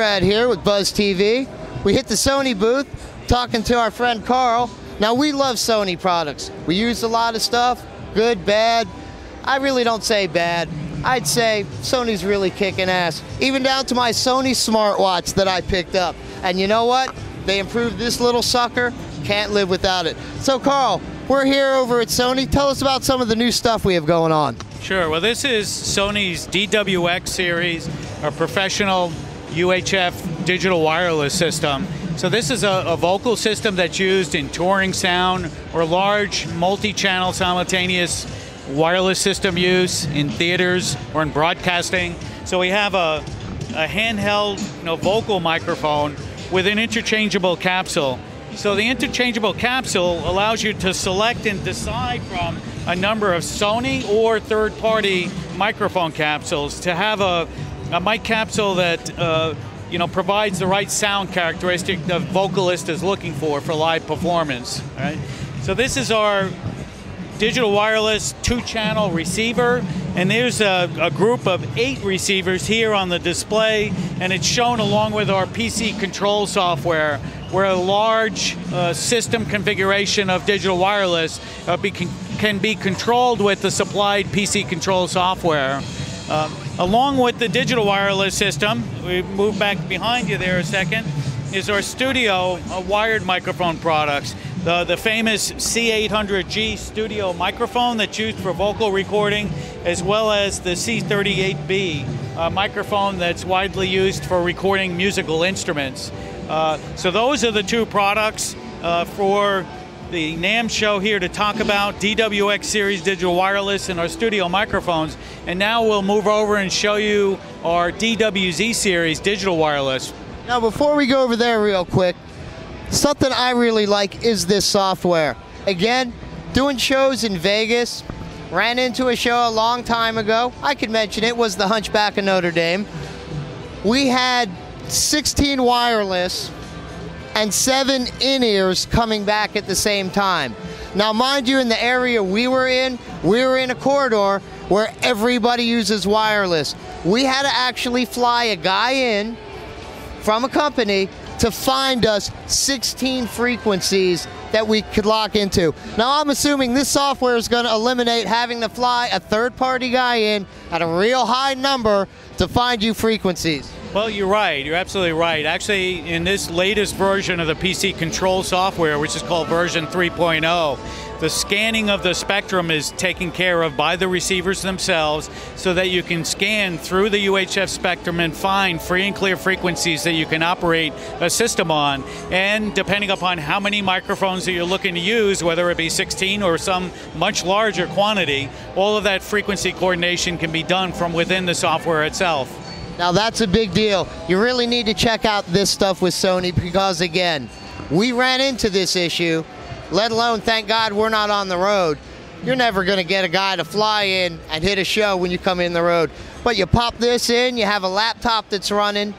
C-Rad here with Buzz TV. We hit the Sony booth talking to our friend Carl. Now, we love Sony products. We use a lot of stuff, good, bad. I really don't say bad. I'd say Sony's really kicking ass, even down to my Sony smartwatch that I picked up. And you know what? They improved this little sucker. Can't live without it. So Carl, we're here over at Sony. Tell us about some of the new stuff we have going on. Sure. Well, this is Sony's DWX series, a professional UHF digital wireless system. So this is a vocal system that's used in touring sound or large multi-channel simultaneous wireless system use in theaters or in broadcasting. So we have a handheld, vocal microphone with an interchangeable capsule. So the interchangeable capsule allows you to select and decide from a number of Sony or third-party microphone capsules to have a mic capsule that provides the right sound characteristic the vocalist is looking for live performance. Right? So this is our digital wireless 2-channel receiver, and there's a group of 8 receivers here on the display, and it's shown along with our PC control software, where a large system configuration of digital wireless can be controlled with the supplied PC control software. Along with the digital wireless system, we move back behind you there a second, is our studio wired microphone products. The famous C800G studio microphone that's used for vocal recording, as well as the C38B microphone that's widely used for recording musical instruments. So those are the 2 products for the NAMM show here to talk about DWX series digital wireless and our studio microphones. And now we'll move over and show you our DWZ series digital wireless. Now, before we go over there real quick, something I really like is this software. Again, doing shows in Vegas, ran into a show a long time ago. I could mention it was the Hunchback of Notre Dame. We had 16 wireless and 7 in-ears coming back at the same time. Now, mind you, in the area we were in a corridor where everybody uses wireless. We had to actually fly a guy in from a company to find us 16 frequencies that we could lock into. Now, I'm assuming this software is going to eliminate having to fly a third-party guy in at a real high number to find you frequencies. Well, you're right. You're absolutely right. Actually, in this latest version of the PC control software, which is called version 3.0, the scanning of the spectrum is taken care of by the receivers themselves so that you can scan through the UHF spectrum and find free and clear frequencies that you can operate a system on. And depending upon how many microphones that you're looking to use, whether it be 16 or some much larger quantity, all of that frequency coordination can be done from within the software itself. Now, that's a big deal. You really need to check out this stuff with Sony because, again, we ran into this issue, let alone, thank God, we're not on the road. You're never going to get a guy to fly in and hit a show when you come in the road. But you pop this in, you have a laptop that's running,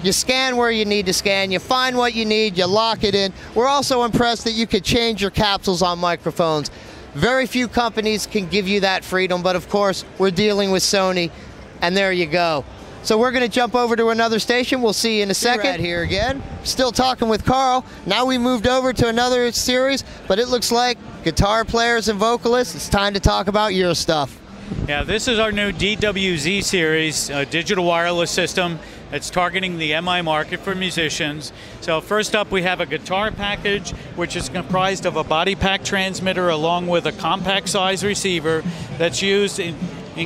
you scan where you need to scan, you find what you need, you lock it in. We're also impressed that you could change your capsules on microphones. Very few companies can give you that freedom, but of course, we're dealing with Sony. And there you go. So we're going to jump over to another station. We'll see you in a second. Right here again. Still talking with Carl. Now we moved over to another series, but it looks like guitar players and vocalists, it's time to talk about your stuff. Yeah, this is our new DWZ series, a digital wireless system that's targeting the MI market for musicians. So first up, we have a guitar package, which is comprised of a body pack transmitter along with a compact size receiver that's used in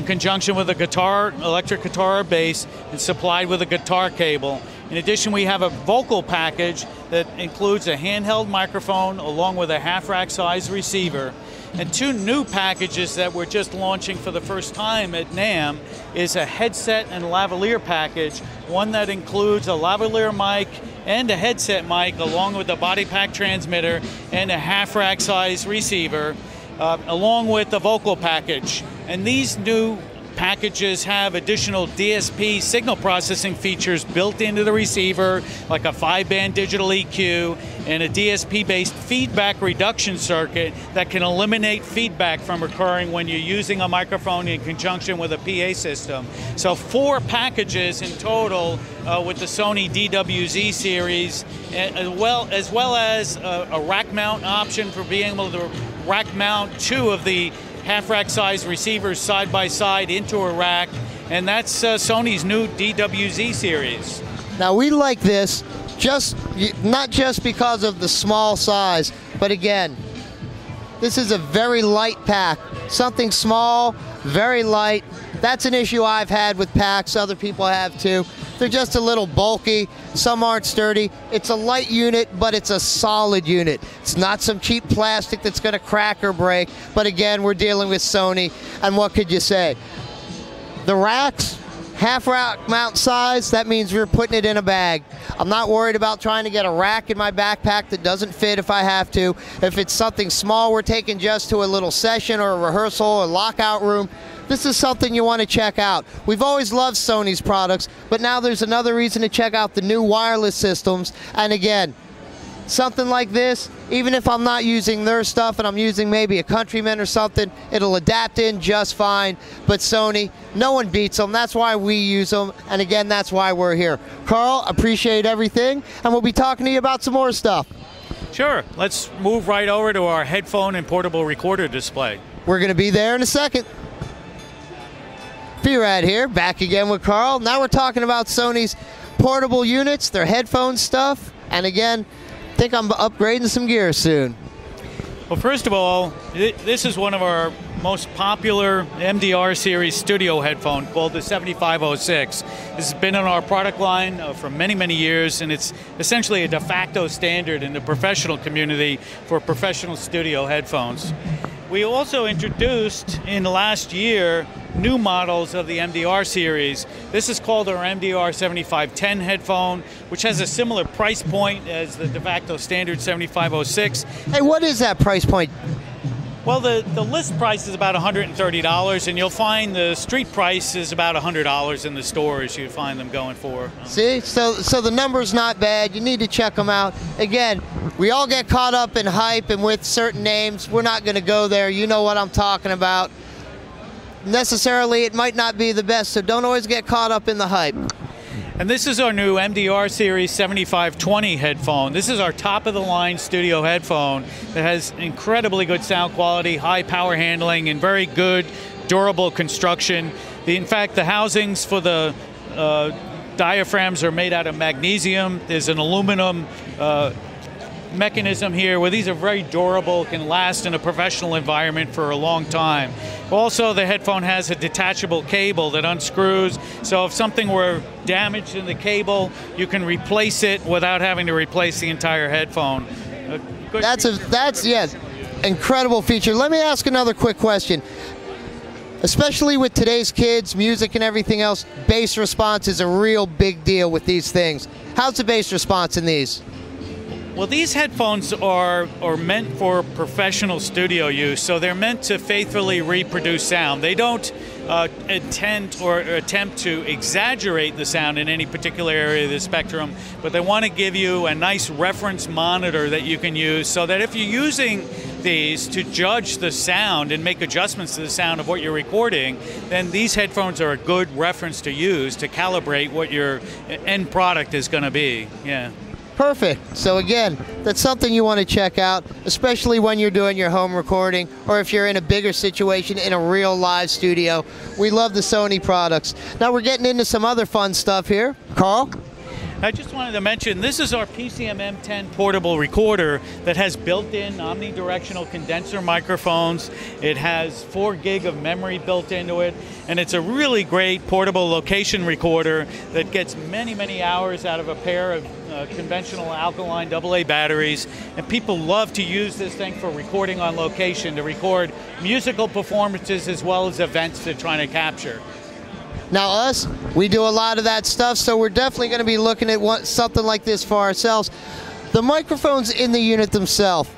conjunction with a guitar, electric guitar or bass, and supplied with a guitar cable. In addition, we have a vocal package that includes a handheld microphone along with a half-rack size receiver. And 2 new packages that we're just launching for the first time at NAMM is a headset and lavalier package, one that includes a lavalier mic and a headset mic along with a body pack transmitter and a half-rack size receiver, along with the vocal package. And these new packages have additional DSP signal processing features built into the receiver, like a 5-band digital EQ and a DSP-based feedback reduction circuit that can eliminate feedback from occurring when you're using a microphone in conjunction with a PA system. So 4 packages in total with the Sony DWZ series, as well as a rack mount option for being able to rack mount 2 of the half-rack size receivers side by side into a rack, and that's Sony's new DWZ series. Now we like this not just because of the small size, but again, this is a very light pack. Something small, very light. That's an issue I've had with packs, other people have too. They're just a little bulky, some aren't sturdy. It's a light unit, but it's a solid unit. It's not some cheap plastic that's gonna crack or break, but again, we're dealing with Sony, and what could you say? The racks, half rack mount size, that means we're putting it in a bag. I'm not worried about trying to get a rack in my backpack that doesn't fit if I have to. If it's something small we're taking just to a little session or a rehearsal or lockout room, this is something you want to check out. We've always loved Sony's products, but now there's another reason to check out the new wireless systems. And again, something like this, even if I'm not using their stuff and I'm using maybe a Countryman or something, it'll adapt in just fine. But Sony, no one beats them. That's why we use them. And again, that's why we're here. Carl, appreciate everything. And we'll be talking to you about some more stuff. Sure. Let's move right over to our headphone and portable recorder display. We're going to be there in a second. P-Rad here, back again with Carl. Now we're talking about Sony's portable units, their headphone stuff, and again, I think I'm upgrading some gear soon. Well, first of all, this is one of our most popular MDR series studio headphone called the 7506. This has been in our product line for many, many years, and it's essentially a de facto standard in the professional community for professional studio headphones. We also introduced in the last year new models of the MDR series. This is called our MDR 7510 headphone, which has a similar price point as the de facto standard 7506. Hey, what is that price point? Well, the list price is about $130, and you'll find the street price is about $100 in the stores. You find them going for. See, so the number's not bad. You need to check them out. Again, we all get caught up in hype and with certain names. We're not going to go there. You know what I'm talking about. Necessarily, it might not be the best, so don't always get caught up in the hype. And this is our new MDR Series 7520 headphone. This is our top-of-the-line studio headphone that has incredibly good sound quality, high power handling, and very good, durable construction. In fact, the housings for the diaphragms are made out of magnesium. There's an aluminum mechanism here where these are very durable, can last in a professional environment for a long time. Also, the headphone has a detachable cable that unscrews, so if something were damaged in the cable, you can replace it without having to replace the entire headphone. That's yes, incredible feature. Let me ask another quick question. Especially with today's kids, music and everything else, bass response is a real big deal with these things. How's the bass response in these? Well, these headphones are meant for professional studio use, so they're meant to faithfully reproduce sound. They don't intend or attempt to exaggerate the sound in any particular area of the spectrum, but they want to give you a nice reference monitor that you can use so that if you're using these to judge the sound and make adjustments to the sound of what you're recording, then these headphones are a good reference to use to calibrate what your end product is going to be. Yeah. Perfect. So again, that's something you want to check out, especially when you're doing your home recording or if you're in a bigger situation in a real live studio. We love the Sony products. Now we're getting into some other fun stuff here. Carl? I just wanted to mention, this is our PCM M10 portable recorder that has built-in omnidirectional condenser microphones. It has 4 gig of memory built into it, and it's a really great portable location recorder that gets many, many hours out of a pair of conventional alkaline AA batteries, and people love to use this thing for recording on location, to record musical performances as well as events they're trying to capture. Now us, we do a lot of that stuff, so we're definitely going to be looking at something like this for ourselves. The microphones in the unit themselves,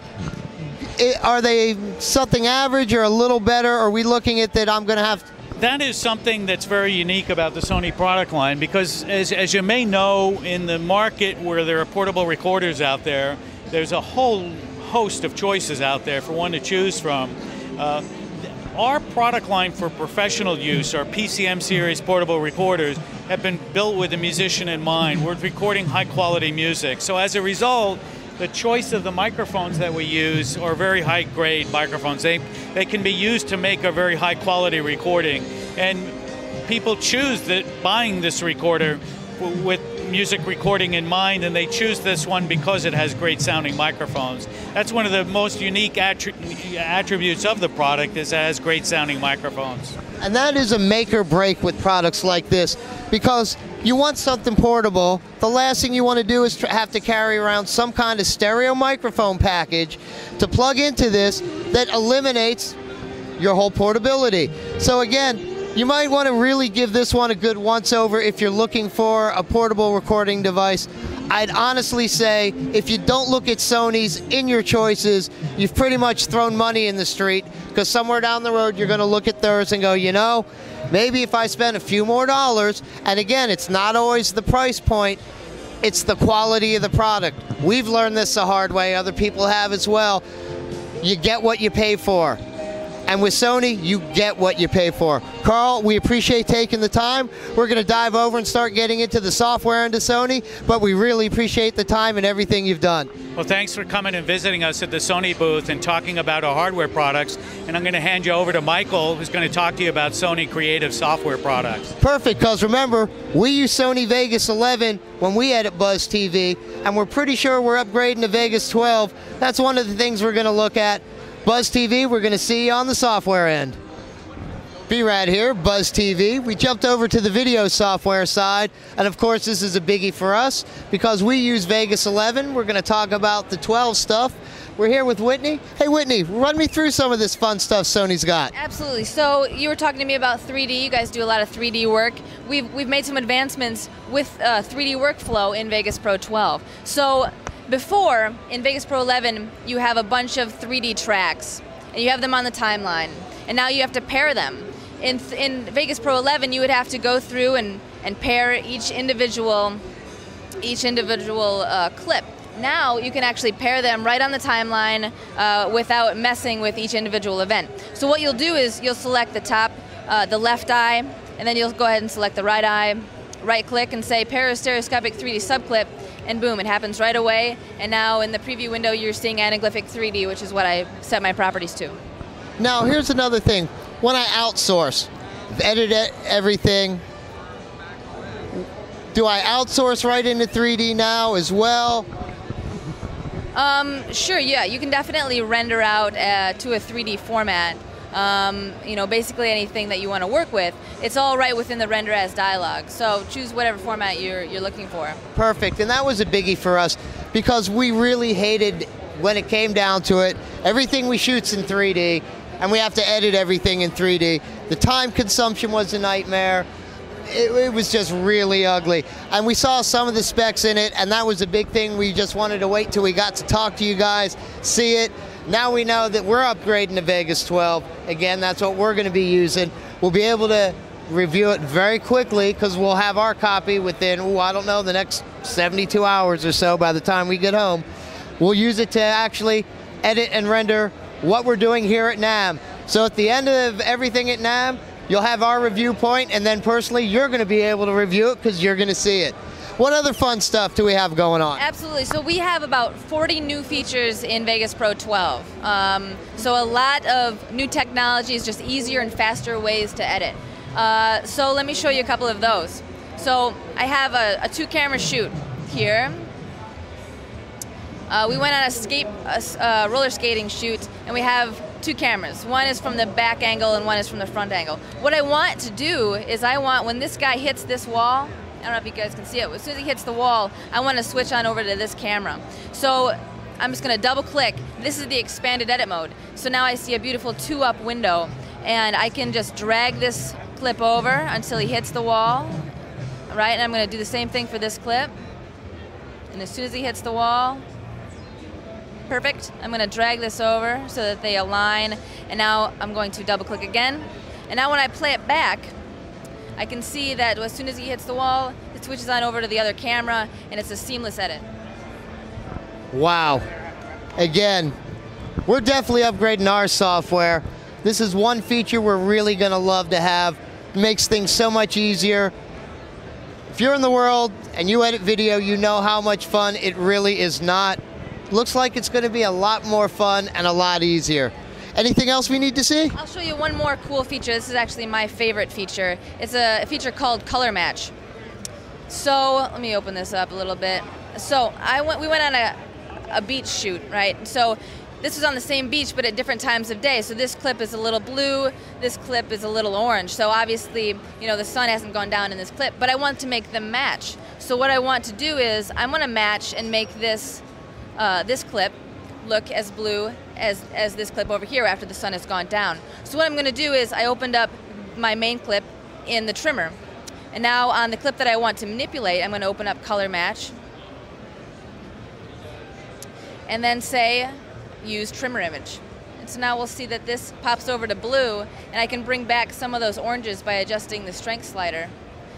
are they something average or a little better? Or are we looking at that I'm going to have that is something that's very unique about the Sony product line, because as you may know, in the market where there are portable recorders out there, there's a whole host of choices out there for one to choose from. Our product line for professional use, our PCM series portable recorders, have been built with a musician in mind. We're recording high quality music. So as a result, the choice of the microphones that we use are very high grade microphones. They can be used to make a very high quality recording. And people choose that buying this recorder with music recording in mind, and they choose this one because it has great sounding microphones. That's one of the most unique attributes of the product, is it has great sounding microphones. And that is a make or break with products like this, because you want something portable. The last thing you want to do is have to carry around some kind of stereo microphone package to plug into this that eliminates your whole portability. So again, you might want to really give this one a good once over if you're looking for a portable recording device. I'd honestly say if you don't look at Sony's in your choices, you've pretty much thrown money in the street, because somewhere down the road you're going to look at theirs and go, you know, maybe if I spend a few more dollars, and again, it's not always the price point, it's the quality of the product. We've learned this the hard way, other people have as well. You get what you pay for. And with Sony, you get what you pay for. Carl, we appreciate taking the time. We're going to dive over and start getting into the software into Sony, but we really appreciate the time and everything you've done. Well, thanks for coming and visiting us at the Sony booth and talking about our hardware products. And I'm going to hand you over to Michael, who's going to talk to you about Sony creative software products. Perfect, because remember, we use Sony Vegas 11 when we edit Buzz TV, and we're pretty sure we're upgrading to Vegas 12. That's one of the things we're going to look at. Buzz TV, we're going to see you on the software end. B-Rad here, Buzz TV. We jumped over to the video software side, and of course this is a biggie for us because we use Vegas 11. We're going to talk about the 12 stuff. We're here with Whitney. Hey Whitney, run me through some of this fun stuff Sony's got. Absolutely. So you were talking to me about 3D. You guys do a lot of 3D work. We've made some advancements with 3D workflow in Vegas Pro 12. So before, in Vegas Pro 11, you have a bunch of 3D tracks, and you have them on the timeline, and now you have to pair them. In Vegas Pro 11, you would have to go through and pair each individual clip. Now you can actually pair them right on the timeline without messing with each individual event. So what you'll do is you'll select the top, the left eye, and then you'll go ahead and select the right eye, right-click, and say pair a stereoscopic 3D subclip, and boom, it happens right away. And now in the preview window, you're seeing anaglyphic 3D, which is what I set my properties to. Now, here's another thing. When I outsource, edit everything, do I outsource right into 3D now as well? Sure, yeah. You can definitely render out to a 3D format. You know, basically anything that you want to work with. It's all right within the render as dialog. So choose whatever format you're looking for. Perfect, and that was a biggie for us because we really hated when it came down to it. Everything we shoot's in 3D, and we have to edit everything in 3D. The time consumption was a nightmare. It was just really ugly. And we saw some of the specs in it, and that was a big thing. We just wanted to wait till we got to talk to you guys, see it. Now we know that we're upgrading to Vegas 12. Again, that's what we're going to be using. We'll be able to review it very quickly because we'll have our copy within, I don't know, the next 72 hours or so by the time we get home. We'll use it to actually edit and render what we're doing here at NAMM. So at the end of everything at NAMM, you'll have our review point, and then personally, you're going to be able to review it because you're going to see it. What other fun stuff do we have going on? Absolutely. So we have about 40 new features in Vegas Pro 12. So a lot of new technologies, just easier and faster ways to edit. So let me show you a couple of those. So I have a 2-camera shoot here. We went on a roller skating shoot, and we have 2 cameras. One is from the back angle and one is from the front angle. What I want to do is when this guy hits this wall, I don't know if you guys can see it, as soon as he hits the wall, I want to switch on over to this camera. So I'm just going to double click. This is the expanded edit mode. So now I see a beautiful 2-up window, and I can just drag this clip over until he hits the wall. All right, and I'm going to do the same thing for this clip. And as soon as he hits the wall, perfect. I'm going to drag this over so that they align, and now I'm going to double click again. And now when I play it back, I can see that as soon as he hits the wall, it switches on over to the other camera, and it's a seamless edit. Wow. Again, we're definitely upgrading our software. This is one feature we're really going to love to have. It makes things so much easier. If you're in the world and you edit video, you know how much fun it really is not. Looks like it's going to be a lot more fun and a lot easier. Anything else we need to see? I'll show you one more cool feature. This is actually my favorite feature. It's a feature called Color Match. So let me open this up a little bit. So we went on a beach shoot, right? So this was on the same beach, but at different times of day. So this clip is a little blue, this clip is a little orange. So obviously, you know, the sun hasn't gone down in this clip, but I want to make them match. So what I want to do is I'm going to match and make this this clip look as blue as this clip over here after the sun has gone down. So what I'm going to do is I opened up my main clip in the trimmer. And now on the clip that I want to manipulate, I'm going to open up Color Match. And then say, use trimmer image. And so now we'll see that this pops over to blue, and I can bring back some of those oranges by adjusting the strength slider.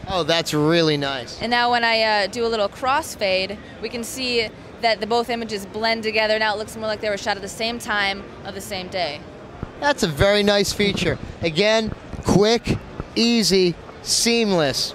Oh, that's really nice. And now when I do a little crossfade, we can see that both images blend together. Now it looks more like they were shot at the same time of the same day. That's a very nice feature. Again, quick, easy, seamless.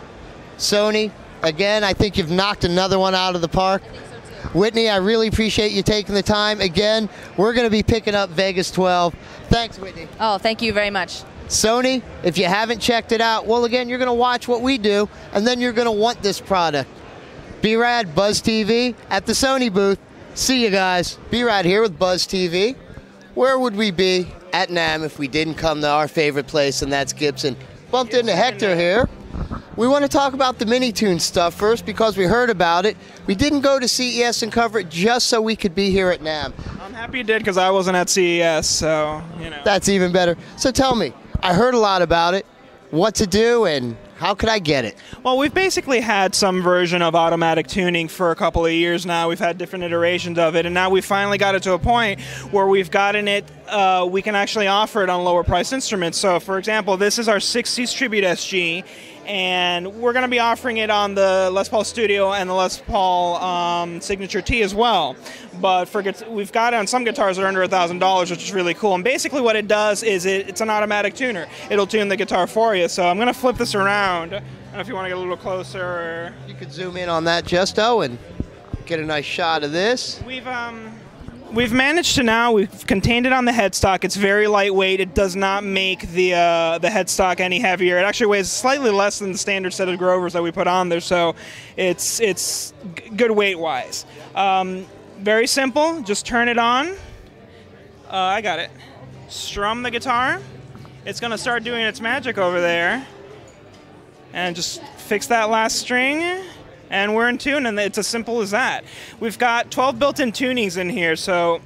Sony, again, I think you've knocked another one out of the park. I think so too. Whitney, I really appreciate you taking the time. Again, we're going to be picking up Vegas 12. Thanks, Whitney. Oh, thank you very much. Sony, if you haven't checked it out, well, again, you're going to watch what we do, and then you're going to want this product. B-Rad, Buzz TV, at the Sony booth. See you guys. B-Rad here with Buzz TV. Where would we be at NAMM if we didn't come to our favorite place, and that's Gibson? Bumped into Hector here. We want to talk about the Minitune stuff first because we heard about it. We didn't go to CES and cover it just so we could be here at NAMM. I'm happy you did because I wasn't at CES, so, you know. That's even better. So tell me, I heard a lot about it, what to do, and how could I get it? Well, we've basically had some version of automatic tuning for a couple of years now. We've had different iterations of it, and now we finally got it to a point where we've gotten it, we can actually offer it on lower price instruments. So, for example, this is our 60s Tribute SG, and we're going to be offering it on the Les Paul Studio and the Les Paul Signature T as well. But we've got it on some guitars that are under $1,000, which is really cool. And basically what it does is it's an automatic tuner. It'll tune the guitar for you. So I'm going to flip this around. I don't know if you want to get a little closer. You could zoom in on that, Justo, and get a nice shot of this. We've managed to now, we've contained it on the headstock. It's very lightweight. It does not make the headstock any heavier. It actually weighs slightly less than the standard set of Grovers that we put on there, so it's good weight-wise. Very simple. Just turn it on. I got it. Strum the guitar. It's going to start doing its magic over there. And just fix that last string. And we're in tune, and it's as simple as that. We've got 12 built-in tunings in here, so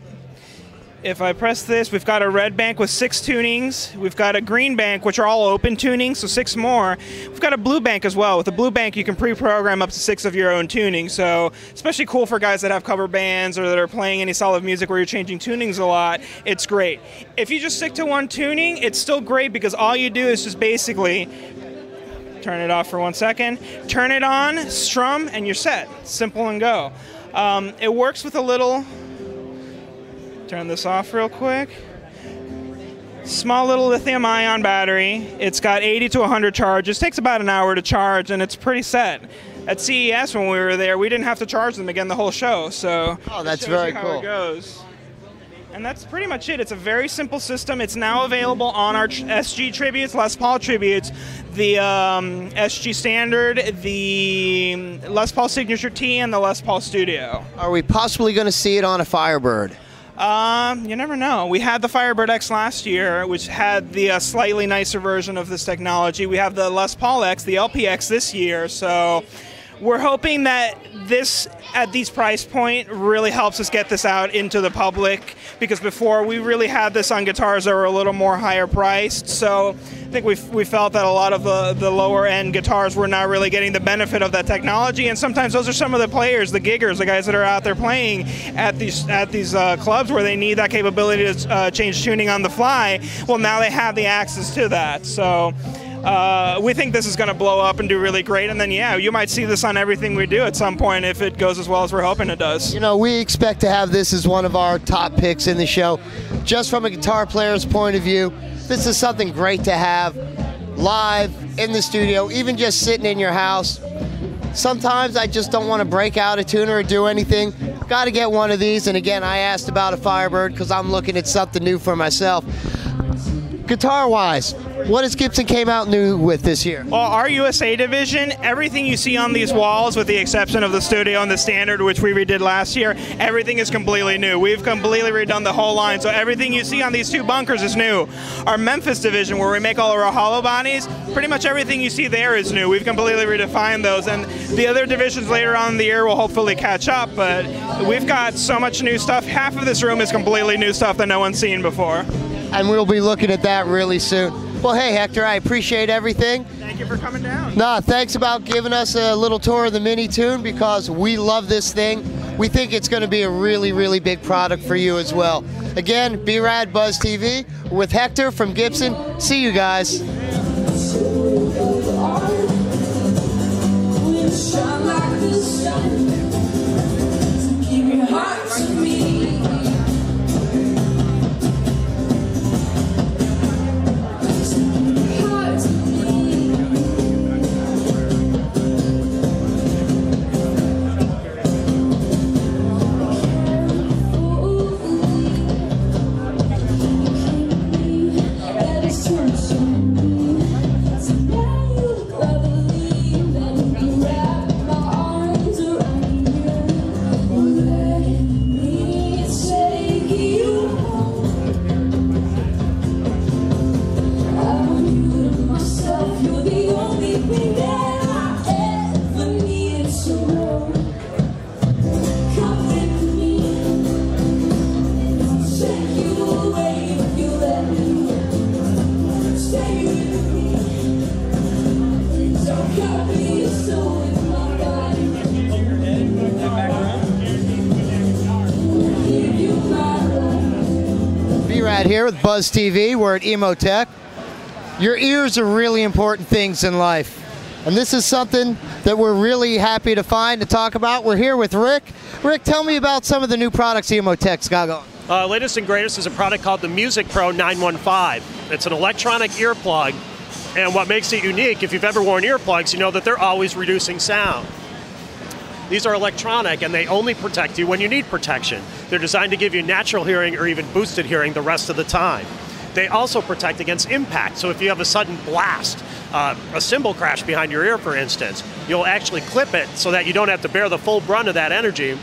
if I press this, we've got a red bank with 6 tunings. We've got a green bank, which are all open tunings, so 6 more. We've got a blue bank as well. With the blue bank, you can pre-program up to 6 of your own tunings, so especially cool for guys that have cover bands or that are playing any solid music where you're changing tunings a lot. It's great. If you just stick to one tuning, it's still great because all you do is just basically turn it off for 1 second, turn it on, strum, and you're set. Simple and go. It works with a little, turn this off real quick, small little lithium ion battery. It's got 80 to 100 charges. Takes about an hour to charge, and it's pretty set. At CES when we were there, we didn't have to charge them again the whole show, so oh, that's very cool. How it goes. And that's pretty much it. It's a very simple system. It's now available on our SG Tributes, Les Paul Tributes, the SG Standard, the Les Paul Signature T, and the Les Paul Studio. Are we possibly going to see it on a Firebird? You never know. We had the Firebird X last year, which had the slightly nicer version of this technology. We have the Les Paul X, the LPX this year, so we're hoping that this, at these price point, really helps us get this out into the public, because before we really had this on guitars that were a little more higher priced. So I think we felt that a lot of the lower end guitars were not really getting the benefit of that technology, and sometimes those are some of the players, the giggers, the guys that are out there playing at these clubs where they need that capability to change tuning on the fly. Well, now they have the access to that. So we think this is going to blow up and do really great, and then yeah, you might see this on everything we do at some point if it goes as well as we're hoping it does. You know, we expect to have this as one of our top picks in the show. Just from a guitar player's point of view, this is something great to have live in the studio, even just sitting in your house. Sometimes I just don't want to break out a tuner or do anything. Got to get one of these, and again, I asked about a Firebird because I'm looking at something new for myself. Guitar-wise, what has Gibson came out new with this year? Well, our USA division, everything you see on these walls, with the exception of the studio and the standard, which we redid last year, everything is completely new. We've completely redone the whole line, so everything you see on these two bunkers is new. Our Memphis division, where we make all of our hollow bodies, pretty much everything you see there is new. We've completely redefined those, and the other divisions later on in the year will hopefully catch up, but we've got so much new stuff. Half of this room is completely new stuff that no one's seen before. And we'll be looking at that really soon. Well, hey, Hector, I appreciate everything. Thank you for coming down. No, thanks about giving us a little tour of the Mini Tune, because we love this thing. We think it's going to be a really, really big product for you as well. Again, B-Rad Buzz TV with Hector from Gibson. See you guys. B-Rad here with Buzz TV. We're at Emotech. Your ears are really important things in life, and this is something that we're really happy to find to talk about. We're here with Rick. Rick, tell me about some of the new products Emotech's got going. Latest and greatest is a product called the Music Pro 915. It's an electronic earplug, and what makes it unique, if you've ever worn earplugs, you know that they're always reducing sound. These are electronic, and they only protect you when you need protection. They're designed to give you natural hearing or even boosted hearing the rest of the time. They also protect against impact, so if you have a sudden blast, a cymbal crash behind your ear, for instance, you'll actually clip it so that you don't have to bear the full brunt of that energy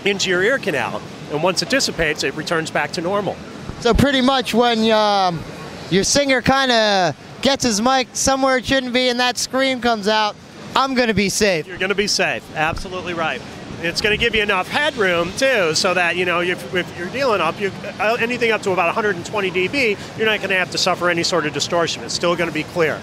into your ear canal. And once it dissipates, it returns back to normal. So pretty much when your singer kind of gets his mic somewhere it shouldn't be and that scream comes out, I'm going to be safe. You're going to be safe. Absolutely right. It's going to give you enough headroom, too, so that, you know, if you're dealing up, anything up to about 120 dB, you're not going to have to suffer any sort of distortion. It's still going to be clear.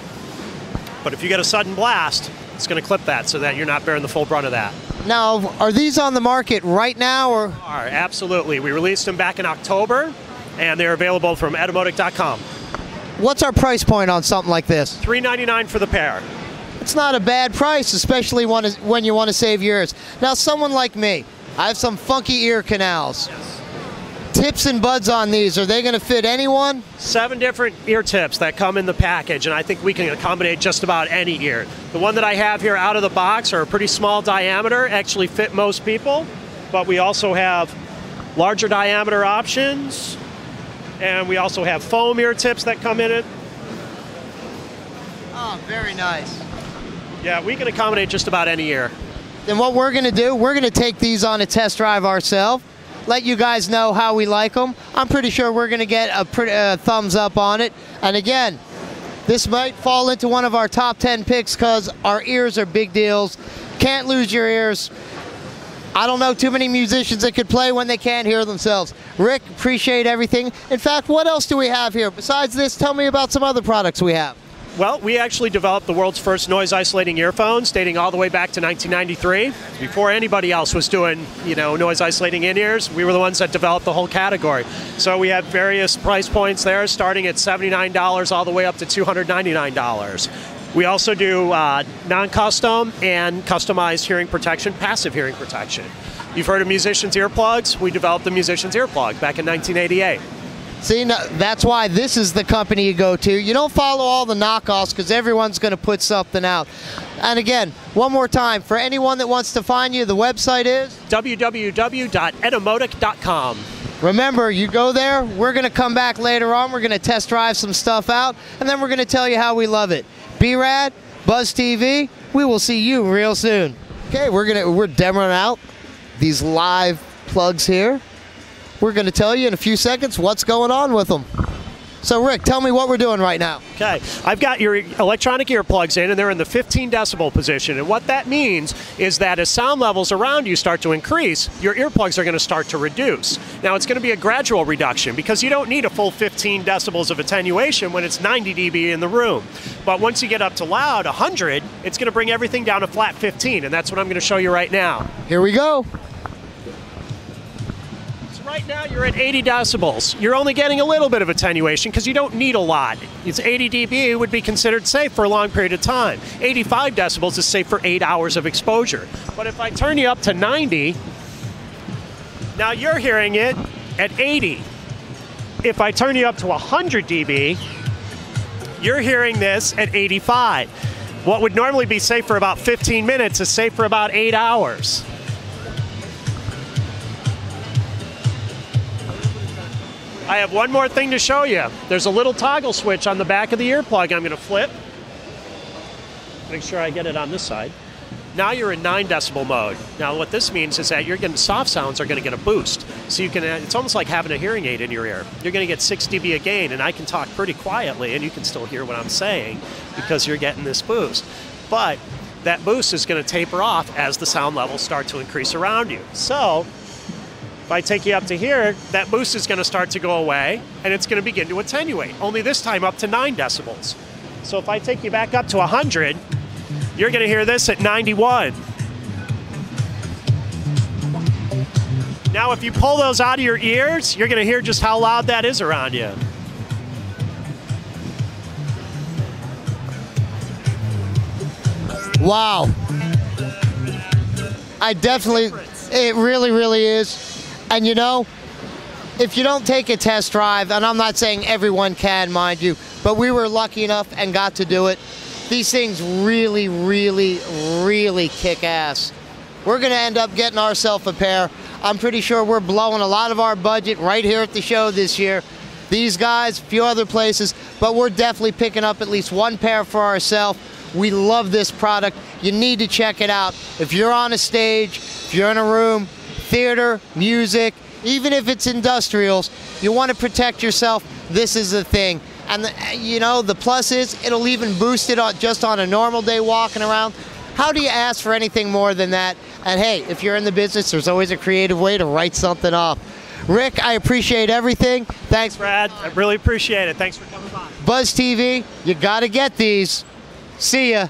But if you get a sudden blast, it's going to clip that so that you're not bearing the full brunt of that. Now, are these on the market right now? Or? Absolutely. We released them back in October, and they're available from etymotic.com. What's our price point on something like this? $3.99 for the pair. It's not a bad price, especially when you want to save yours. Now, someone like me, I have some funky ear canals. Yes. Tips and buds on these, are they going to fit anyone? 7 different ear tips that come in the package, and I think we can accommodate just about any ear. The one that I have here out of the box are a pretty small diameter, actually fit most people, but we also have larger diameter options, and we also have foam ear tips that come in it. Oh, very nice. Yeah, we can accommodate just about any ear. Then what we're going to do, we're going to take these on a test drive ourselves, let you guys know how we like them. I'm pretty sure we're going to get a thumbs up on it. And again, This might fall into one of our top 10 picks because our ears are big deals. Can't lose your ears. I don't know too many musicians that could play when they can't hear themselves. Rick, appreciate everything. In fact, what else do we have here? Besides this, tell me about some other products we have. Well, we actually developed the world's first noise-isolating earphones, dating all the way back to 1993. Before anybody else was doing, noise-isolating in-ears, we were the ones that developed the whole category. So we have various price points there, starting at $79 all the way up to $299. We also do non-custom and customized hearing protection, passive hearing protection. You've heard of musicians' earplugs? We developed the musician's earplug back in 1988. See, that's why this is the company you go to. You don't follow all the knockoffs because everyone's going to put something out. And again, one more time, for anyone that wants to find you, the website is? www.etymotic.com. Remember, you go there, we're going to come back later on, we're going to test drive some stuff out, and then we're going to tell you how we love it. B-Rad, Buzz TV, we will see you real soon. Okay, we're demoing out these live plugs here. We're going to tell you in a few seconds what's going on with them. So Rick, tell me what we're doing right now. Okay, I've got your electronic earplugs in, and they're in the 15 decibel position. And what that means is that as sound levels around you start to increase, your earplugs are going to start to reduce. Now, it's going to be a gradual reduction because you don't need a full 15 decibels of attenuation when it's 90 dB in the room. But once you get up to loud, 100, it's going to bring everything down to flat 15, and that's what I'm going to show you right now. Here we go. Right now you're at 80 decibels. You're only getting a little bit of attenuation because you don't need a lot. It's 80 dB would be considered safe for a long period of time. 85 decibels is safe for 8 hours of exposure. But if I turn you up to 90, now you're hearing it at 80. If I turn you up to 100 dB, you're hearing this at 85. What would normally be safe for about 15 minutes is safe for about 8 hours. I have one more thing to show you. There's a little toggle switch on the back of the earplug I'm going to flip. Make sure I get it on this side. Now you're in 9 decibel mode. Now what this means is that soft sounds are going to get a boost. So it's almost like having a hearing aid in your ear. You're going to get 6 dB a gain, and I can talk pretty quietly, and you can still hear what I'm saying because you're getting this boost. But that boost is going to taper off as the sound levels start to increase around you. So if I take you up to here, that boost is going to start to go away, and it's going to begin to attenuate, only this time up to 9 decibels. So if I take you back up to 100, you're going to hear this at 91. Now, if you pull those out of your ears, you're going to hear just how loud that is around you. Wow. It really, really is. And if you don't take a test drive, and I'm not saying everyone can, mind you, but we were lucky enough and got to do it, these things really, really, really kick ass. We're going to end up getting ourselves a pair. I'm pretty sure we're blowing a lot of our budget right here at the show this year. These guys, a few other places, but we're definitely picking up at least one pair for ourselves. We love this product. You need to check it out. If you're on a stage, if you're in a room, theater, music, even if it's industrials, you want to protect yourself, this is the thing. And the plus is it'll even boost it just on a normal day walking around. How do you ask for anything more than that? And hey, if you're in the business, there's always a creative way to write something off. Rick, I appreciate everything. Thanks, Brad. I really appreciate it. Thanks for coming by. Buzz TV, you got to get these. See ya.